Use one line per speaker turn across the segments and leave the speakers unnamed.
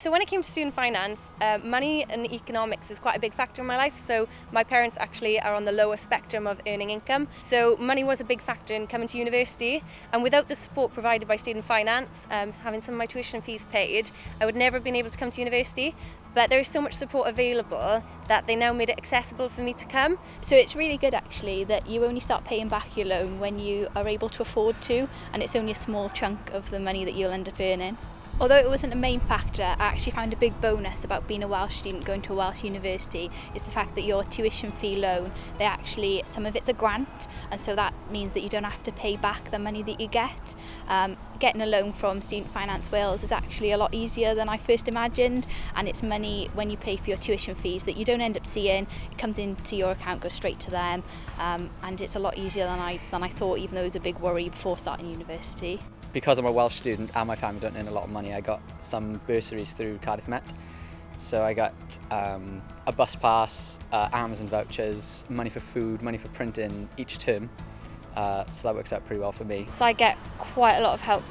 So when it came to student finance, money and economics is quite a big factor in my life. So my parents actually are on the lower spectrum of earning income. So money was a big factor in coming to university. And without the support provided by student finance, having some of my tuition fees paid, I would never have been able to come to university. But there is so much support available that they now made it accessible for me to come.
So it's really good actually that you only start paying back your loan when you are able to afford to, and it's only a small chunk of the money that you'll end up earning. Although it wasn't a main factor, I actually found a big bonus about being a Welsh student going to a Welsh university is the fact that your tuition fee loan, some of it's a grant, and so that means that you don't have to pay back the money that you get. Getting a loan from Student Finance Wales is actually a lot easier than I first imagined, and it's money when you pay for your tuition fees that you don't end up seeing. It comes into your account, goes straight to them, and it's a lot easier than I thought, even though it was a big worry before starting university.
Because I'm a Welsh student and my family don't earn a lot of money, I got some bursaries through Cardiff Met. So I got a bus pass, Amazon vouchers, money for food, money for printing each term. So that works out pretty well for me.
So I get quite a lot of help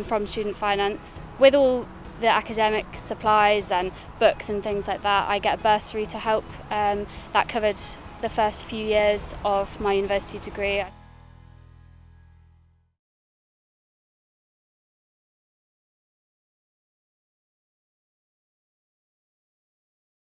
from student finance. With all the academic supplies and books and things like that, I get a bursary to help. That covered the first few years of my university degree.